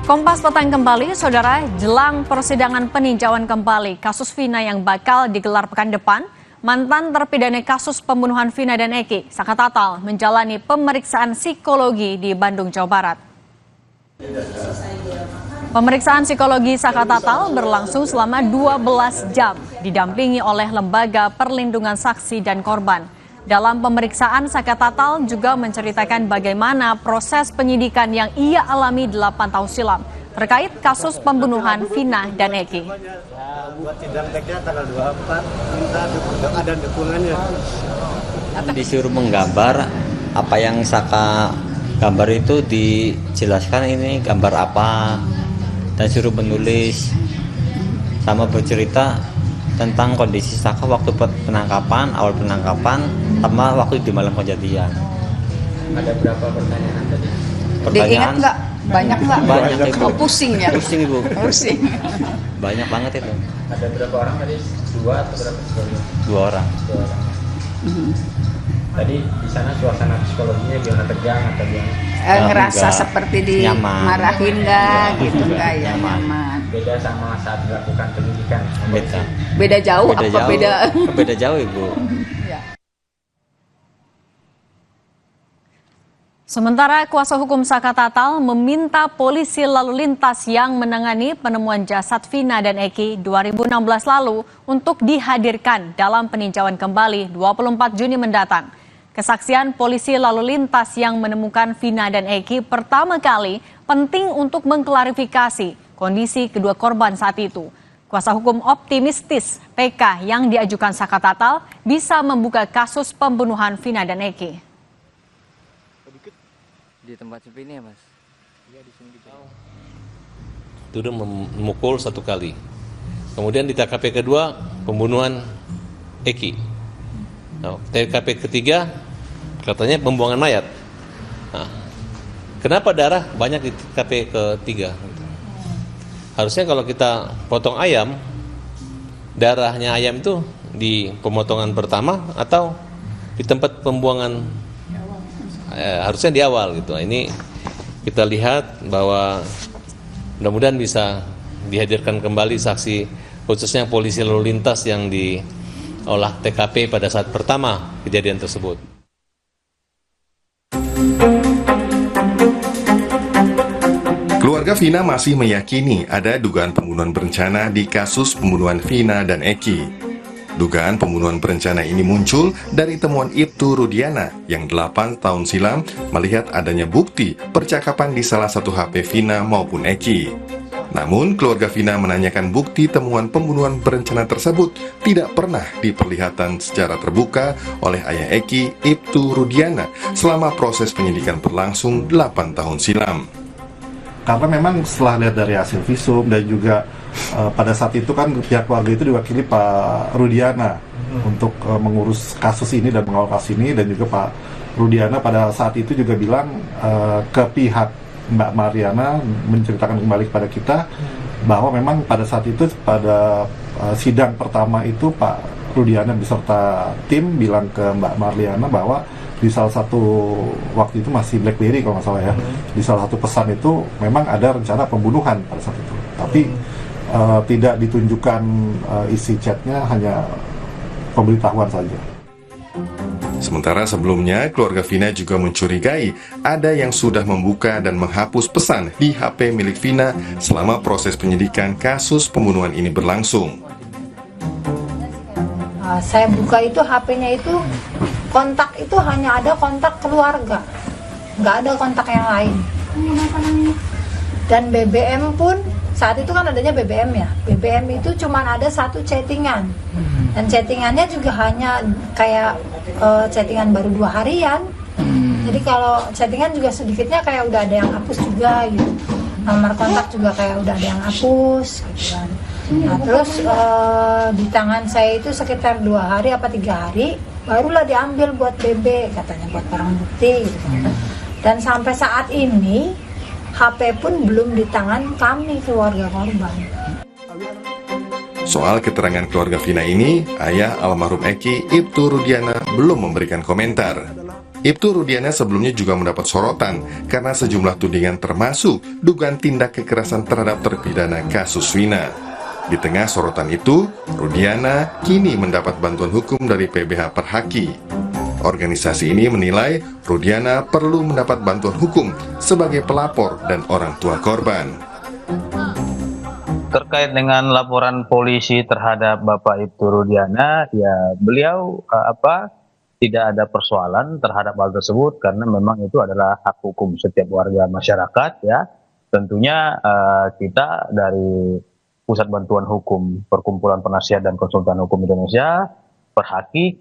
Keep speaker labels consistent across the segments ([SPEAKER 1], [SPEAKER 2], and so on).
[SPEAKER 1] Kompas petang kembali, saudara, jelang persidangan peninjauan kembali kasus Vina yang bakal digelar pekan depan, mantan terpidana kasus pembunuhan Vina dan Eki, Saka Tatal, menjalani pemeriksaan psikologi di Bandung, Jawa Barat. Pemeriksaan psikologi Saka Tatal berlangsung selama 12 jam, didampingi oleh Lembaga Perlindungan Saksi dan Korban. Dalam pemeriksaan, Saka Tatal juga menceritakan bagaimana proses penyidikan yang ia alami 8 tahun silam terkait kasus pembunuhan Vina dan Eki.
[SPEAKER 2] Buat sidang teknya tanggal 24, minta doa dan dukungannya.
[SPEAKER 3] Disuruh menggambar apa yang Saka gambar itu, dijelaskan ini gambar apa, dan suruh menulis sama bercerita tentang kondisi Saka waktu penangkapan, awal penangkapan, sama waktu di malam kejadian.
[SPEAKER 4] Ada berapa pertanyaan tadi?
[SPEAKER 3] Pertanyaan
[SPEAKER 5] nggak? Banyak nggak?
[SPEAKER 3] Banyak, Ibu.
[SPEAKER 5] Oh, pusing ya?
[SPEAKER 3] Pusing, Ibu.
[SPEAKER 5] Pusing.
[SPEAKER 3] Banyak banget itu.
[SPEAKER 4] Ada berapa orang tadi? 2 atau berapa psikolog?
[SPEAKER 3] 2 orang.
[SPEAKER 4] 2 orang. Tadi di sana suasana psikologinya gimana, tegang atau gimana?
[SPEAKER 5] Ngerasa
[SPEAKER 3] enggak.
[SPEAKER 5] seperti
[SPEAKER 3] Nyaman.
[SPEAKER 5] dimarahin nggak gitu nggak ya?
[SPEAKER 3] Nyaman.
[SPEAKER 5] Nyaman.
[SPEAKER 4] Beda sama saat dilakukan penyidikan.
[SPEAKER 3] Beda.
[SPEAKER 5] Beda jauh
[SPEAKER 3] Beda
[SPEAKER 5] apa
[SPEAKER 3] jauh.
[SPEAKER 5] beda?
[SPEAKER 3] Beda jauh, Ibu.
[SPEAKER 5] Ya.
[SPEAKER 1] Sementara kuasa hukum Saka Tatal meminta polisi lalu lintas yang menangani penemuan jasad Vina dan Eki 2016 lalu untuk dihadirkan dalam peninjauan kembali 24 Juni mendatang. Kesaksian polisi lalu lintas yang menemukan Vina dan Eki pertama kali penting untuk mengklarifikasi kondisi kedua korban saat itu. Kuasa hukum optimistis PK yang diajukan Saka Tatal bisa membuka kasus pembunuhan Vina dan Eki.
[SPEAKER 6] Di tempat sepi ini ya, Mas? Iya, di sini gitu.
[SPEAKER 7] Tuduh memukul 1 kali. Kemudian di TKP kedua pembunuhan Eki. Nah, TKP ketiga katanya pembuangan mayat. Nah, kenapa darah banyak di TKP ketiga? Harusnya kalau kita potong ayam, darahnya ayam itu di pemotongan pertama atau di tempat pembuangan, harusnya di awal gitu. Nah, ini kita lihat bahwa mudah-mudahan bisa dihadirkan kembali saksi, khususnya polisi lalu lintas yang diolah TKP pada saat pertama kejadian tersebut.
[SPEAKER 8] Keluarga Vina masih meyakini ada dugaan pembunuhan berencana di kasus pembunuhan Vina dan Eki. Dugaan pembunuhan berencana ini muncul dari temuan Ibtu Rudiana yang 8 tahun silam melihat adanya bukti percakapan di salah satu HP Vina maupun Eki. Namun, keluarga Vina menanyakan bukti temuan pembunuhan berencana tersebut tidak pernah diperlihatkan secara terbuka oleh ayah Eki, Ibtu Rudiana, selama proses penyidikan berlangsung 8 tahun silam.
[SPEAKER 9] Karena memang setelah lihat dari hasil visum dan juga pada saat itu kan pihak keluarga itu diwakili Pak Rudiana untuk mengurus kasus ini dan mengawal kasus ini, dan juga Pak Rudiana pada saat itu juga bilang ke pihak Mbak Mariana, menceritakan kembali kepada kita bahwa memang pada saat itu pada sidang pertama itu Pak Rudiana beserta tim bilang ke Mbak Mariana bahwa di salah satu waktu itu masih BlackBerry kalau nggak salah ya, di salah satu pesan itu memang ada rencana pembunuhan pada saat itu, tapi tidak ditunjukkan isi chatnya, hanya pemberitahuan saja.
[SPEAKER 8] Sementara sebelumnya, keluarga Vina juga mencurigai ada yang sudah membuka dan menghapus pesan di HP milik Vina selama proses penyidikan kasus pembunuhan ini berlangsung.
[SPEAKER 10] Saya buka itu HP-nya itu, kontak itu hanya ada kontak keluarga, nggak ada kontak yang lain. Dan BBM pun saat itu kan adanya BBM ya, BBM itu cuma ada 1 chattingan, dan chattingannya juga hanya kayak chattingan baru 2 harian. Jadi kalau chattingan juga sedikitnya kayak udah ada yang hapus juga gitu, nomor kontak juga kayak udah ada yang hapus gitu kan. Nah terus di tangan saya itu sekitar 2 hari apa 3 hari barulah diambil buat BB, katanya buat barang bukti gitu kan. Dan sampai saat ini HP pun belum di tangan kami keluarga korban.
[SPEAKER 8] Soal keterangan keluarga Vina ini, ayah almarhum Eki, Ibtu Rudiana, belum memberikan komentar. Ibtu Rudiana sebelumnya juga mendapat sorotan karena sejumlah tudingan termasuk dugaan tindak kekerasan terhadap terpidana kasus Vina. Di tengah sorotan itu, Rudiana kini mendapat bantuan hukum dari PBH Perhaki. Organisasi ini menilai Rudiana perlu mendapat bantuan hukum sebagai pelapor dan orang tua korban.
[SPEAKER 11] Terkait dengan laporan polisi terhadap Bapak Ibtu Rudiana, ya beliau tidak ada persoalan terhadap hal tersebut karena memang itu adalah hak hukum setiap warga masyarakat ya. Tentunya kita dari Pusat Bantuan Hukum Perkumpulan Penasihat dan Konsultan Hukum Indonesia Perhaki,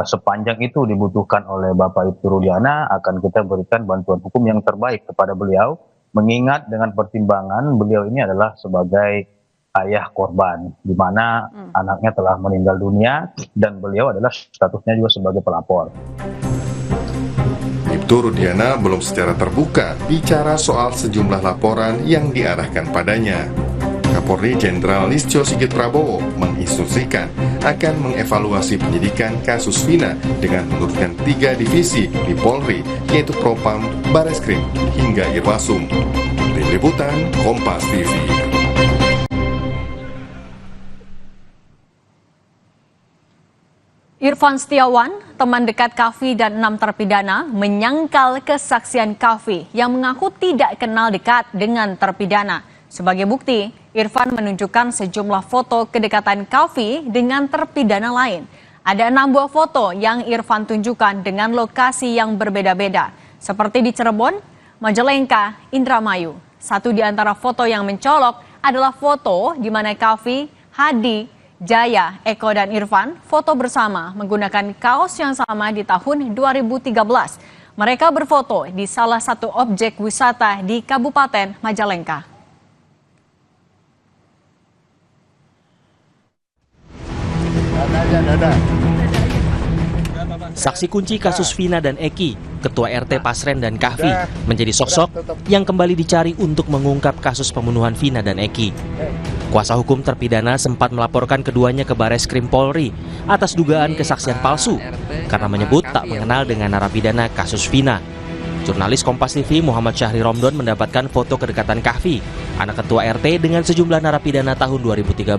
[SPEAKER 11] sepanjang itu dibutuhkan oleh Bapak Ibtu Rudiana akan kita berikan bantuan hukum yang terbaik kepada beliau, mengingat dengan pertimbangan beliau ini adalah sebagai ayah korban, di mana anaknya telah meninggal dunia dan beliau adalah statusnya juga sebagai pelapor.
[SPEAKER 8] Ibtu Rudiana belum secara terbuka bicara soal sejumlah laporan yang diarahkan padanya. Kapolri Jenderal Listio Sigit Prabowo menginstruksikan akan mengevaluasi penyidikan kasus Vina dengan menurunkan 3 divisi di Polri, yaitu Propam, Bareskrim, hingga Irwasum. Tim Liputan Kompas TV.
[SPEAKER 1] Irfan Setiawan, teman dekat Kavi dan 6 terpidana, menyangkal kesaksian Kavi yang mengaku tidak kenal dekat dengan terpidana. Sebagai bukti, Irfan menunjukkan sejumlah foto kedekatan Kavi dengan terpidana lain. Ada 6 buah foto yang Irfan tunjukkan dengan lokasi yang berbeda-beda, seperti di Cirebon, Majalengka, Indramayu. Satu di antara foto yang mencolok adalah foto di mana Kavi, Hadi, Jaya, Eko, dan Irfan foto bersama menggunakan kaos yang sama di tahun 2013. Mereka berfoto di salah satu objek wisata di Kabupaten Majalengka.
[SPEAKER 12] Saksi kunci kasus Vina dan Eki, Ketua RT Pasren dan Kahvi, menjadi sosok yang kembali dicari untuk mengungkap kasus pembunuhan Vina dan Eki. Kuasa hukum terpidana sempat melaporkan keduanya ke Bareskrim Polri atas dugaan kesaksian palsu karena menyebut tak mengenal dengan narapidana kasus Vina. Jurnalis Kompas TV Muhammad Syahri Romdon mendapatkan foto kedekatan Kahvi, anak ketua RT, dengan sejumlah narapidana tahun 2013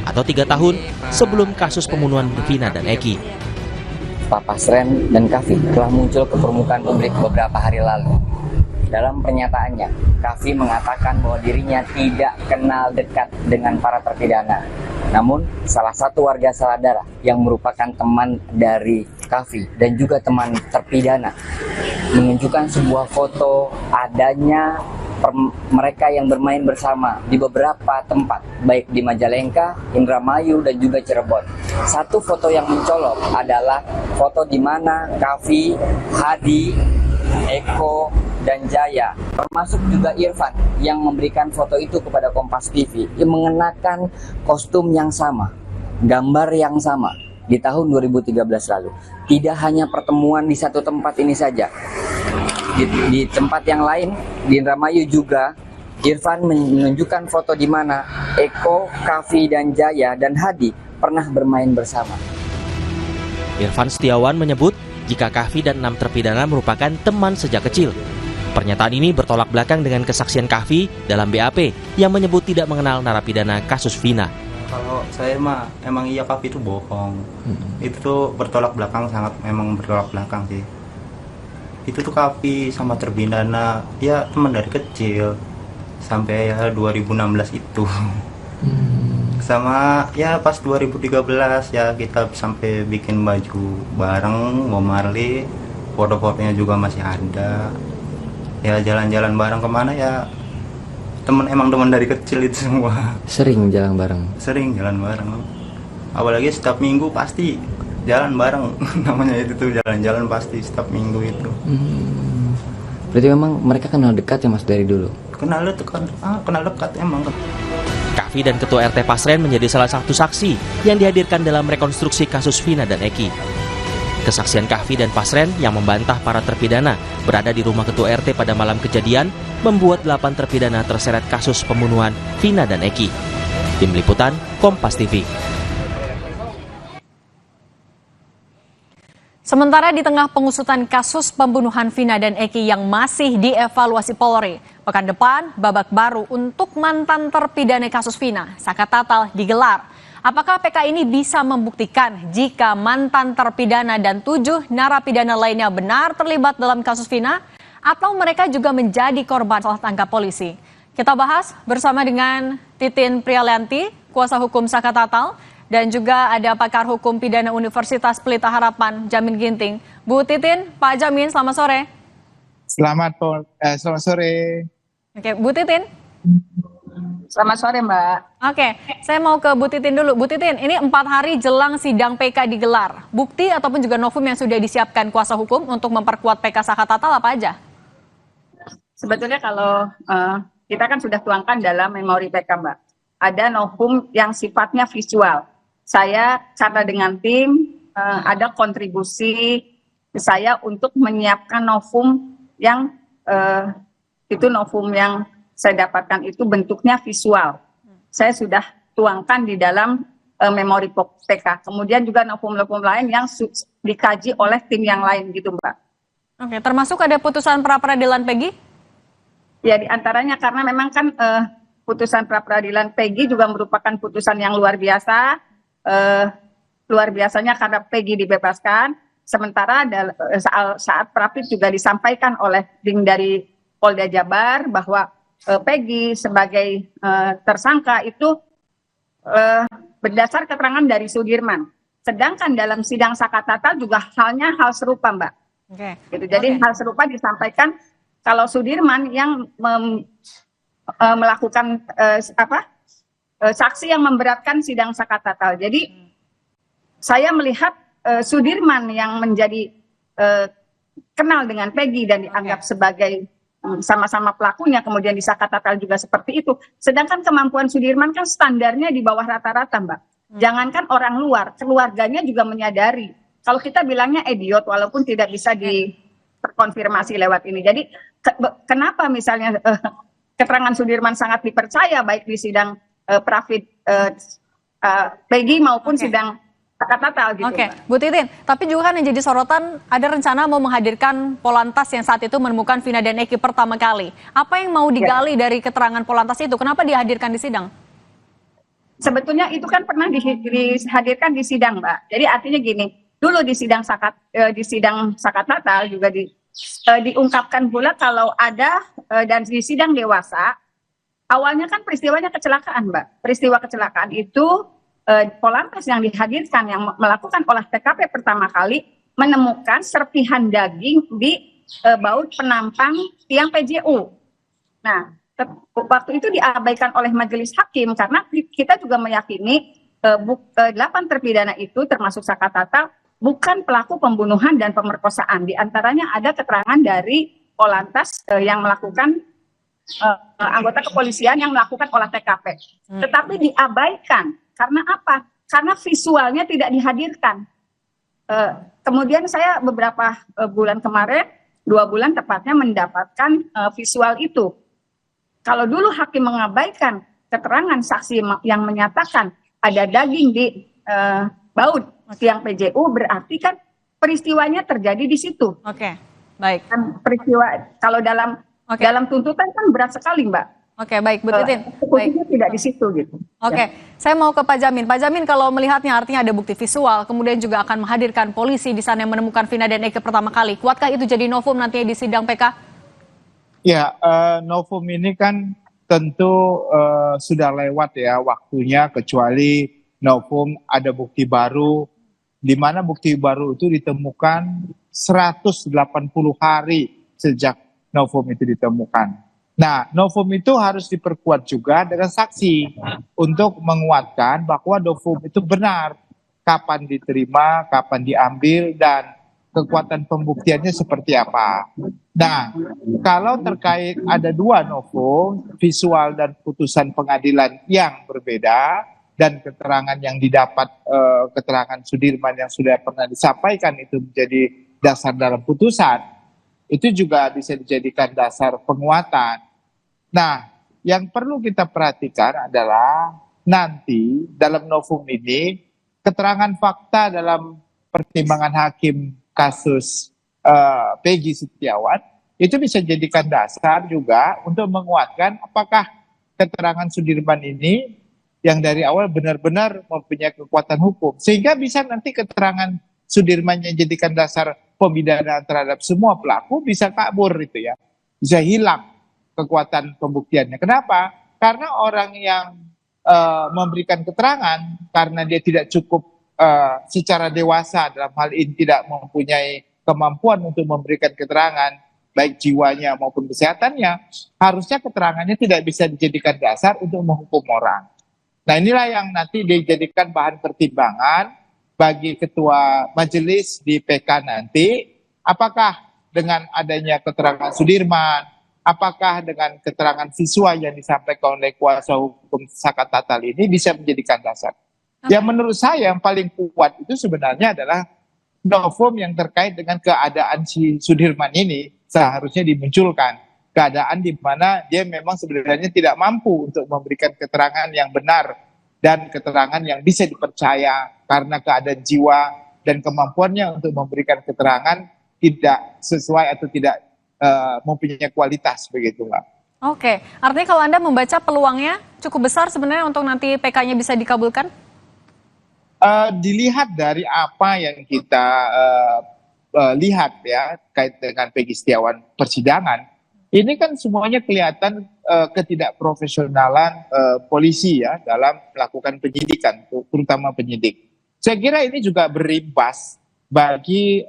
[SPEAKER 12] atau 3 tahun sebelum kasus pembunuhan Vina dan Eki.
[SPEAKER 6] Pak Pasren dan Kahvi telah muncul ke permukaan publik beberapa hari lalu. Dalam pernyataannya, Kahvi mengatakan bahwa dirinya tidak kenal dekat dengan para terpidana. Namun, salah satu warga Saladara yang merupakan teman dari Kahvi dan juga teman terpidana menunjukkan sebuah foto adanya mereka yang bermain bersama di beberapa tempat, baik di Majalengka, Indramayu, dan juga Cirebon. Satu foto yang mencolok adalah foto di mana Kahvi, Hadi, Eko, dan Jaya, termasuk juga Irfan yang memberikan foto itu kepada Kompas TV, yang mengenakan kostum yang sama, gambar yang sama di tahun 2013 lalu. Tidak hanya pertemuan di satu tempat ini saja, di tempat yang lain di Indramayu juga Irfan menunjukkan foto di mana Eko, Kahvi, dan Jaya dan Hadi pernah bermain bersama.
[SPEAKER 12] Irfan Setiawan menyebut jika Kahvi dan 6 terpidana merupakan teman sejak kecil. Pernyataan ini bertolak belakang dengan kesaksian Kahvi dalam BAP yang menyebut tidak mengenal narapidana kasus Vina.
[SPEAKER 13] Kalau saya mah emang iya Kahvi itu bohong. Itu tuh bertolak belakang, sangat memang bertolak belakang sih. Itu tuh Kahvi sama terpidana ya teman dari kecil sampai ya 2016 itu. Sama ya pas 2013 ya kita sampai bikin baju bareng, Bob Marley, foto-fotonya juga masih ada. Ya jalan-jalan bareng kemana ya emang teman dari kecil itu semua.
[SPEAKER 6] Sering jalan bareng?
[SPEAKER 13] Sering jalan bareng, apalagi setiap minggu pasti jalan bareng. Namanya itu tuh jalan-jalan pasti setiap minggu itu.
[SPEAKER 6] Berarti memang mereka kenal dekat ya Mas dari dulu?
[SPEAKER 13] Kenal dekat emang.
[SPEAKER 12] Kahvi dan Ketua RT Pasren menjadi salah satu saksi yang dihadirkan dalam rekonstruksi kasus Vina dan Eki. Kesaksian Kahvi dan Pasren yang membantah para terpidana berada di rumah Ketua RT pada malam kejadian membuat 8 terpidana terseret kasus pembunuhan Vina dan Eki. Tim Liputan Kompas TV.
[SPEAKER 1] Sementara di tengah pengusutan kasus pembunuhan Vina dan Eki yang masih dievaluasi Polri, pekan depan babak baru untuk mantan terpidana kasus Vina, Saka Tatal, digelar. Apakah PK ini bisa membuktikan jika mantan terpidana dan 7 narapidana lainnya benar terlibat dalam kasus Vina, atau mereka juga menjadi korban salah tangkap polisi? Kita bahas bersama dengan Titin Prialianti, kuasa hukum Saka Tatal, dan juga ada pakar hukum pidana Universitas Pelita Harapan, Jamin Ginting. Bu Titin, Pak Jamin, selamat sore.
[SPEAKER 14] Selamat sore.
[SPEAKER 1] Oke, Bu Titin.
[SPEAKER 5] Selamat sore, Mbak.
[SPEAKER 1] Oke, saya mau ke Bu Titin dulu. Bu Titin, ini 4 hari jelang sidang PK digelar. Bukti ataupun juga novum yang sudah disiapkan kuasa hukum untuk memperkuat PK Saka Tatal apa aja?
[SPEAKER 5] Sebetulnya kalau kita kan sudah tuangkan dalam memori PK, Mbak. Ada novum yang sifatnya visual. Saya cara dengan tim ada kontribusi saya untuk menyiapkan novum yang itu novum yang saya dapatkan itu bentuknya visual. Saya sudah tuangkan di dalam memori PK. Kemudian juga novum-novum lain yang dikaji oleh tim yang lain gitu, Mbak.
[SPEAKER 1] Oke, termasuk ada putusan pra-peradilan Peggy?
[SPEAKER 5] Ya, diantaranya karena memang kan putusan pra-peradilan Peggy juga merupakan putusan yang luar biasa. Luar biasanya karena Peggy dibebaskan, sementara saat Prapit juga disampaikan oleh tim dari Polda Jabar bahwa Peggy sebagai tersangka itu berdasar keterangan dari Sudirman. Sedangkan dalam sidang Saka Tatal juga hal serupa, Mbak.
[SPEAKER 1] Okay.
[SPEAKER 5] Gitu. Jadi hal serupa disampaikan kalau Sudirman yang melakukan saksi yang memberatkan sidang Saka Tatal. Jadi saya melihat Sudirman yang menjadi kenal dengan Peggy dan dianggap sebagai sama-sama pelakunya, kemudian di Saka Tatal juga seperti itu. Sedangkan kemampuan Sudirman kan standarnya di bawah rata-rata, Mbak. Jangankan orang luar, keluarganya juga menyadari. Kalau kita bilangnya idiot walaupun tidak bisa terkonfirmasi lewat ini. Jadi kenapa misalnya keterangan Sudirman sangat dipercaya baik di sidang Peggy maupun sidang Saka Tatal gitu.
[SPEAKER 1] Oke, Bu Titin, tapi juga kan yang jadi sorotan ada rencana mau menghadirkan Polantas yang saat itu menemukan Vina dan Eki pertama kali. Apa yang mau digali dari keterangan Polantas itu? Kenapa dihadirkan di sidang?
[SPEAKER 5] Sebetulnya itu kan pernah dihadirkan di sidang, Mbak. Jadi artinya gini, dulu di sidang Saka Tatal juga diungkapkan pula kalau ada dan di sidang dewasa awalnya kan peristiwanya kecelakaan, Mbak. Peristiwa kecelakaan itu Polantas yang dihadirkan yang melakukan olah TKP pertama kali menemukan serpihan daging di baut penampang tiang PJU. Nah, waktu itu diabaikan oleh majelis hakim karena kita juga meyakini 8 terpidana itu termasuk Saka Tatal bukan pelaku pembunuhan dan pemerkosaan. Di antaranya ada keterangan dari Polantas yang melakukan anggota kepolisian yang melakukan olah TKP. Tetapi diabaikan. Karena apa? Karena visualnya tidak dihadirkan. Kemudian saya beberapa bulan kemarin, 2 bulan tepatnya mendapatkan visual itu. Kalau dulu hakim mengabaikan keterangan saksi yang menyatakan ada daging di baut tiang PJU, berarti kan peristiwanya terjadi di situ.
[SPEAKER 1] Oke, baik.
[SPEAKER 5] Kan peristiwa kalau dalam tuntutan kan berat sekali, Mbak.
[SPEAKER 1] Oke, baik, Bu Titin.
[SPEAKER 5] Tidak di situ gitu.
[SPEAKER 1] Oke, saya mau ke Pak Jamin. Pak Jamin, kalau melihatnya artinya ada bukti visual, kemudian juga akan menghadirkan polisi di sana yang menemukan Vina dan Eki pertama kali. Kuatkah itu jadi novum nantinya di sidang PK?
[SPEAKER 14] Ya, novum ini kan tentu sudah lewat ya waktunya, kecuali novum ada bukti baru, di mana bukti baru itu ditemukan 180 hari sejak novum itu ditemukan. Nah, novum itu harus diperkuat juga dengan saksi untuk menguatkan bahwa novum itu benar, kapan diterima, kapan diambil, dan kekuatan pembuktiannya seperti apa. Nah, kalau terkait ada 2 novum, visual dan putusan pengadilan yang berbeda, dan keterangan yang didapat, keterangan Sudirman yang sudah pernah disampaikan itu menjadi dasar dalam putusan, itu juga bisa dijadikan dasar penguatan. Nah, yang perlu kita perhatikan adalah nanti dalam novum ini keterangan fakta dalam pertimbangan hakim kasus Peggy Setiawan, itu bisa jadikan dasar juga untuk menguatkan apakah keterangan Sudirman ini yang dari awal benar-benar mempunyai kekuatan hukum. Sehingga bisa nanti keterangan Sudirman yang jadikan dasar pemidanaan terhadap semua pelaku bisa kabur itu ya. Bisa hilang kekuatan pembuktiannya. Kenapa? Karena orang yang memberikan keterangan karena dia tidak cukup secara dewasa dalam hal ini tidak mempunyai kemampuan untuk memberikan keterangan baik jiwanya maupun kesehatannya, harusnya keterangannya tidak bisa dijadikan dasar untuk menghukum orang. Nah inilah yang nanti dijadikan bahan pertimbangan bagi ketua majelis di PK nanti, apakah dengan adanya keterangan Sudirman, apakah dengan keterangan siswa yang disampaikan oleh kuasa hukum Sakat Tatal ini bisa menjadikan dasar. Yang menurut saya yang paling kuat itu sebenarnya adalah novum yang terkait dengan keadaan si Sudirman ini seharusnya dimunculkan. Keadaan di mana dia memang sebenarnya tidak mampu untuk memberikan keterangan yang benar dan keterangan yang bisa dipercaya karena keadaan jiwa dan kemampuannya untuk memberikan keterangan tidak sesuai atau tidak mempunyai kualitas begitu Mbak.
[SPEAKER 1] Oke, artinya kalau Anda membaca peluangnya cukup besar sebenarnya untuk nanti PK-nya bisa dikabulkan?
[SPEAKER 14] Dilihat dari apa yang kita lihat ya kait dengan Peggy Setiawan persidangan, ini kan semuanya kelihatan ketidakprofesionalan polisi ya dalam melakukan penyidikan, terutama penyidik. Saya kira ini juga berimbas bagi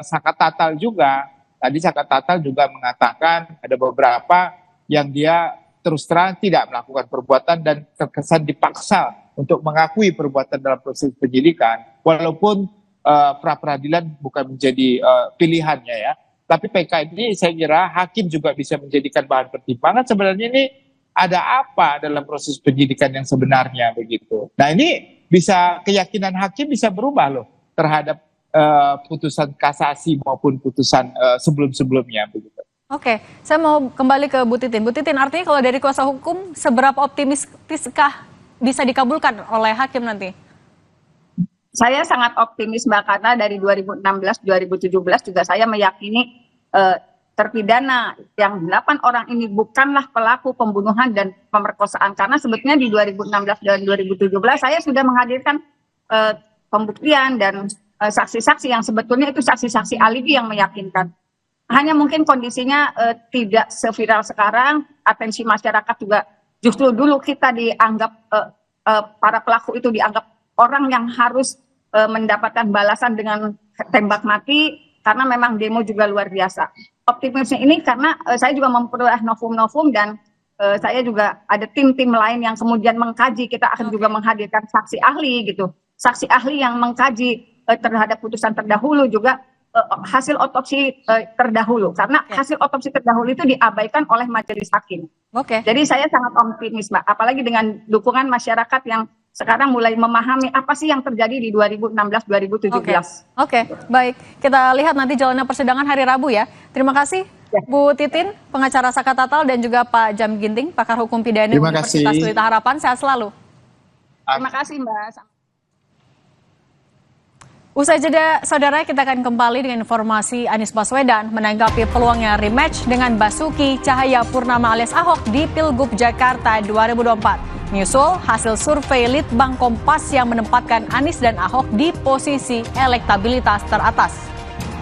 [SPEAKER 14] Sakat Tatal juga. Tadi Sakat Tatal juga mengatakan ada beberapa yang dia terus terang tidak melakukan perbuatan dan terkesan dipaksa untuk mengakui perbuatan dalam proses penyidikan, walaupun pra-peradilan bukan menjadi pilihannya ya. Tapi PK ini saya kira hakim juga bisa menjadikan bahan pertimbangan sebenarnya ini ada apa dalam proses penyidikan yang sebenarnya begitu. Nah ini bisa keyakinan hakim bisa berubah loh terhadap putusan kasasi maupun putusan sebelum-sebelumnya begitu.
[SPEAKER 1] Oke, saya mau kembali ke Bu Titin. Bu Titin, artinya kalau dari kuasa hukum seberapa optimiskah bisa dikabulkan oleh hakim nanti?
[SPEAKER 5] Saya sangat optimis Mbak, karena dari 2016-2017 juga saya meyakini terpidana yang 8 orang ini bukanlah pelaku pembunuhan dan pemerkosaan. Karena sebetulnya di 2016 dan 2017 saya sudah menghadirkan pembuktian dan saksi-saksi yang sebetulnya itu saksi-saksi alibi yang meyakinkan. Hanya mungkin kondisinya tidak seviral sekarang, atensi masyarakat juga justru dulu kita dianggap para pelaku itu dianggap orang yang harus mendapatkan balasan dengan tembak mati karena memang demo juga luar biasa. Optimisme ini karena saya juga memperoleh novum-novum dan saya juga ada tim-tim lain yang kemudian mengkaji. Kita akan juga menghadirkan saksi ahli gitu, saksi ahli yang mengkaji terhadap putusan terdahulu juga hasil otopsi terdahulu karena hasil otopsi terdahulu itu diabaikan oleh majelis hakim. Jadi saya sangat optimis Mbak, apalagi dengan dukungan masyarakat yang sekarang mulai memahami apa sih yang terjadi di 2016-2017.
[SPEAKER 1] Oke, baik. Kita lihat nanti jalannya persidangan hari Rabu ya. Terima kasih Bu Titin, pengacara Sakat Tatal, dan juga Pak Jam Ginting, pakar hukum pidana Universitas Pelita Harapan. Sehat selalu.
[SPEAKER 5] Terima kasih Mbak.
[SPEAKER 1] Usai jeda, saudara, kita akan kembali dengan informasi Anies Baswedan menanggapi peluangnya rematch dengan Basuki Cahayapurnama alias Ahok di Pilgub Jakarta 2024. Menyusul hasil survei Litbang Kompas yang menempatkan Anies dan Ahok di posisi elektabilitas teratas.